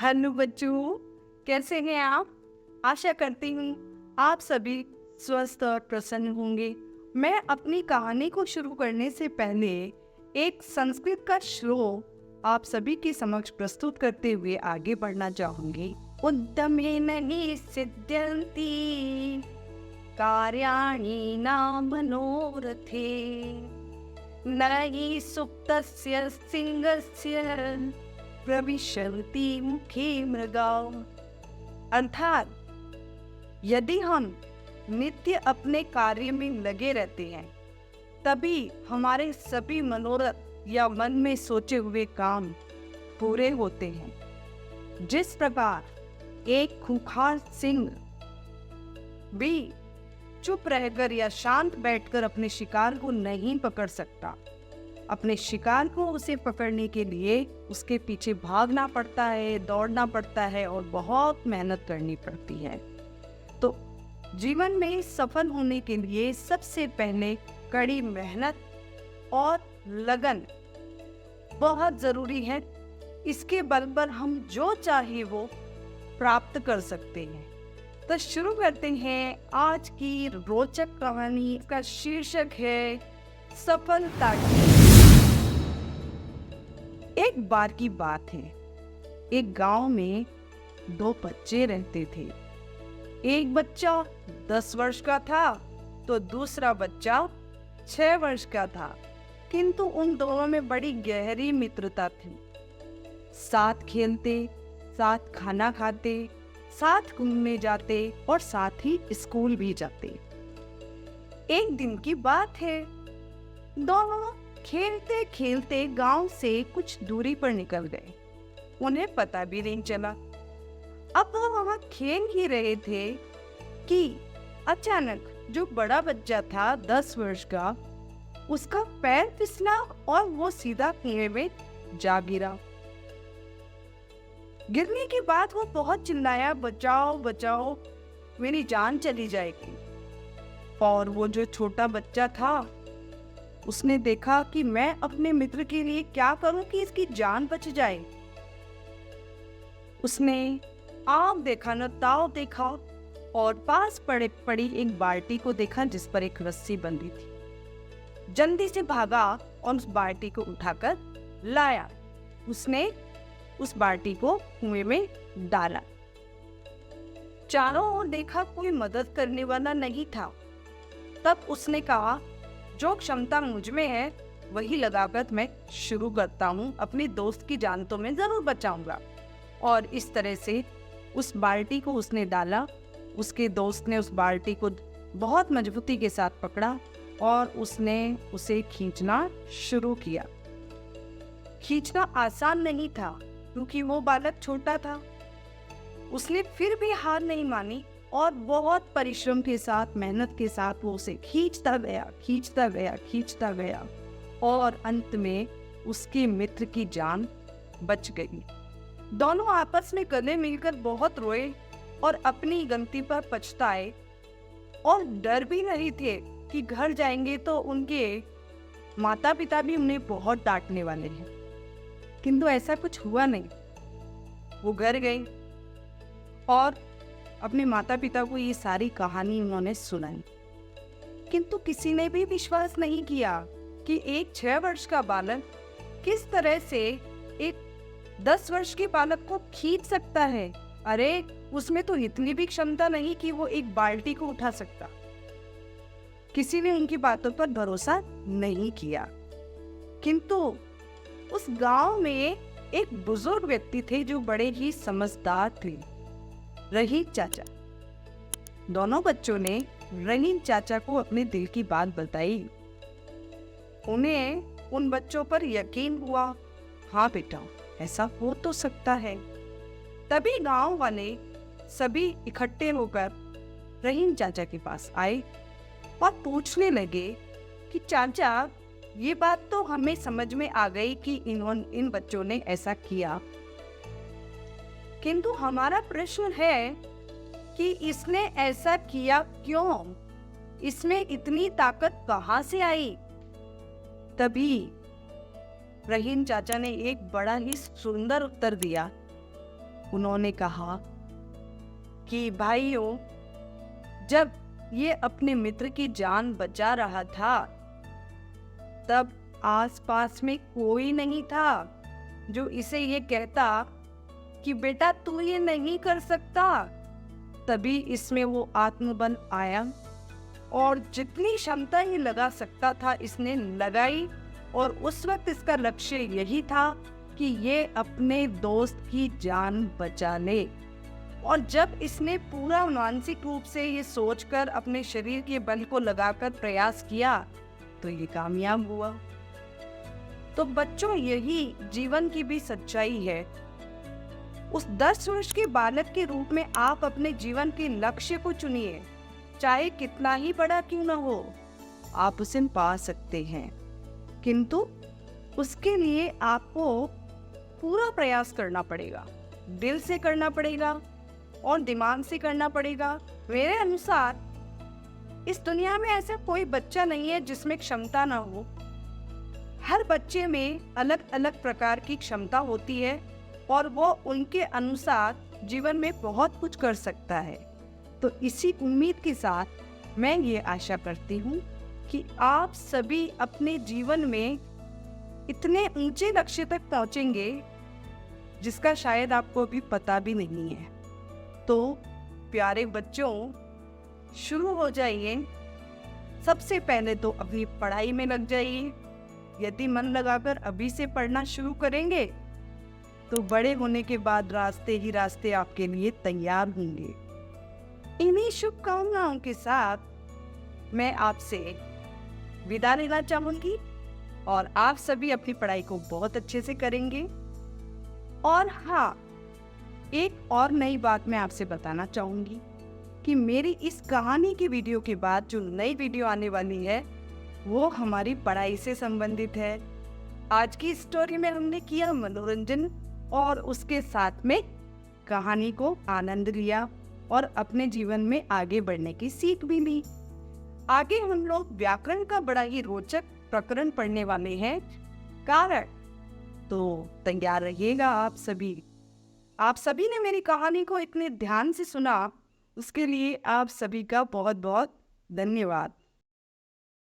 Hello बच्चों, कैसे हैं आप? आशा करती हूँ आप सभी स्वस्थ और प्रसन्न होंगे। मैं अपनी कहानी को शुरू करने से पहले एक संस्कृत का श्लोक आप सभी के समक्ष प्रस्तुत करते हुए आगे बढ़ना चाहूंगी। उद्यमेन हि सिद्ध्यन्ति कार्याणि न मनोरथे न हि सुप्तस्य सिंहस्य प्रविशन्ति मुखे मृगाः। अर्थात यदि हम नित्य अपने कार्य में लगे रहते हैं तभी हमारे सभी मनोरथ या मन में सोचे हुए काम पूरे होते हैं। जिस प्रकार एक खूंखार सिंह भी चुप रहकर या शांत बैठकर अपने शिकार को नहीं पकड़ सकता, अपने शिकार को उसे पकड़ने के लिए उसके पीछे भागना पड़ता है, दौड़ना पड़ता है और बहुत मेहनत करनी पड़ती है। तो जीवन में सफल होने के लिए सबसे पहले कड़ी मेहनत और लगन बहुत ज़रूरी है। इसके बल पर हम जो चाहे वो प्राप्त कर सकते हैं। तो शुरू करते हैं आज की रोचक कहानी। इसका शीर्षक है सफलता की। एक बार की बात है, एक गांव में दो बच्चे रहते थे। एक बच्चा 10 वर्ष का था तो दूसरा बच्चा 6 वर्ष का था, किंतु उन दोनों में बड़ी गहरी मित्रता थी। साथ खेलते, साथ खाना खाते, साथ घूमने जाते और साथ ही स्कूल भी जाते। एक दिन की बात है, दोनों खेलते खेलते गांव से कुछ दूरी पर निकल गए। उन्हें पता भी नहीं चला। अब वो वहां खेल ही रहे थे कि अचानक जो बड़ा बच्चा था 10 वर्ष का, उसका पैर फिसला और वो सीधा कुएं में जा गिरा। गिरने के बाद वो बहुत चिल्लाया, बचाओ बचाओ, मेरी जान चली जाएगी। और वो जो छोटा बच्चा था उसने देखा कि मैं अपने मित्र के लिए क्या करूं कि इसकी जान बच जाए। उसने आम देखा न ताव देखा और पास पड़ी एक बाल्टी को देखा जिस पर एक रस्सी बंधी थी। जल्दी से भागा और उस बाल्टी को उठाकर लाया। उसने उस बाल्टी को कुएं में डाला। चारों ओर देखा, कोई मदद करने वाला नहीं था। तब उसने कहा, जो क्षमता मुझ में है वही लगाकर मैं शुरू करता हूँ, अपनी दोस्त की जान तो मैं जरूर बचाऊंगा। और इस तरह से उस बाल्टी को उसने डाला। उसके दोस्त ने उस बाल्टी को बहुत मजबूती के साथ पकड़ा और उसने उसे खींचना शुरू किया। खींचना आसान नहीं था क्योंकि वो बालक छोटा था। उसने फिर भी हार नहीं मानी और बहुत परिश्रम के साथ, मेहनत के साथ वो उसे खींचता गया और अंत में उसके मित्र की जान बच गई। दोनों आपस में गले मिलकर बहुत रोए और अपनी गलती पर पछताए और डर भी रहे थे कि घर जाएंगे तो उनके माता पिता भी उन्हें बहुत डांटने वाले हैं। किंतु ऐसा कुछ हुआ नहीं। वो घर गए और अपने माता पिता को ये सारी कहानी उन्होंने सुनाई, किंतु किसी ने भी विश्वास नहीं किया कि एक 6 वर्ष का बालक किस तरह से एक 10 वर्ष के बालक को खींच सकता है। अरे, उसमें तो इतनी भी क्षमता नहीं कि वो एक बाल्टी को उठा सकता। किसी ने उनकी बातों पर भरोसा नहीं किया। किंतु उस गांव में एक बुजुर्ग व्यक्ति थे जो बड़े ही समझदार थे, रहीम चाचा। दोनों बच्चों ने रहीम चाचा को अपने दिल की बात बताई। उन्हें उन बच्चों पर यकीन हुआ, हाँ बेटा, ऐसा हो तो सकता है। तभी गांव वाले सभी इकट्ठे होकर रहीम चाचा के पास आए और पूछने लगे कि चाचा, ये बात तो हमें समझ में आ गई कि इन बच्चों ने ऐसा किया, किंतु हमारा प्रश्न है कि इसने ऐसा किया क्यों? इसमें इतनी ताकत कहाँ से आई? तभी रहीम चाचा ने एक बड़ा ही सुंदर उत्तर दिया उन्होंने कहा कि भाइयों, जब ये अपने मित्र की जान बचा रहा था तब आसपास में कोई नहीं था जो इसे ये कहता कि बेटा तू ये नहीं कर सकता। तभी इसमें वो आत्मबल आया और जितनी क्षमता ये लगा सकता था इसने लगाई, और उस वक्त इसका लक्ष्य यही था कि ये अपने दोस्त की जान बचा ले। और जब इसने पूरा मानसिक रूप से ये सोचकर अपने शरीर के बल को लगाकर प्रयास किया तो ये कामयाब हुआ। तो बच्चों, यही जीवन की भी सच्चाई है। उस 10 वर्ष के बालक के रूप में आप अपने जीवन के लक्ष्य को चुनिए, चाहे कितना ही बड़ा क्यों न हो, आप उसे पा सकते हैं। किंतु उसके लिए आपको पूरा प्रयास करना पड़ेगा, दिल से करना पड़ेगा और दिमाग से करना पड़ेगा। मेरे अनुसार इस दुनिया में ऐसा कोई बच्चा नहीं है जिसमें क्षमता ना हो। हर बच्चे में अलग अलग प्रकार की क्षमता होती है और वो उनके अनुसार जीवन में बहुत कुछ कर सकता है। तो इसी उम्मीद के साथ मैं ये आशा करती हूँ कि आप सभी अपने जीवन में इतने ऊंचे लक्ष्य तक पहुँचेंगे जिसका शायद आपको अभी पता भी नहीं है। तो प्यारे बच्चों, शुरू हो जाइए। सबसे पहले तो अपनी पढ़ाई में लग जाइए। यदि मन लगाकर अभी से पढ़ना शुरू करेंगे तो बड़े होने के बाद रास्ते ही रास्ते आपके लिए तैयार होंगे। इन्हीं शुभकामनाओं के साथ मैं आपसे विदा लेना चाहूंगी और आप सभी अपनी पढ़ाई को बहुत अच्छे से करेंगे। और हाँ, एक और नई बात मैं आपसे बताना चाहूंगी कि मेरी इस कहानी की वीडियो के बाद जो नई वीडियो आने वाली है वो हमारी पढ़ाई से संबंधित है। आज की स्टोरी में हमने किया मनोरंजन और उसके साथ में कहानी को आनंद लिया और अपने जीवन में आगे बढ़ने की सीख भी ली। आगे हम लोग व्याकरण का बड़ा ही रोचक प्रकरण पढ़ने वाले हैं, कारण। तो तैयार रहिएगा आप सभी। आप सभी ने मेरी कहानी को इतने ध्यान से सुना, उसके लिए आप सभी का बहुत बहुत धन्यवाद।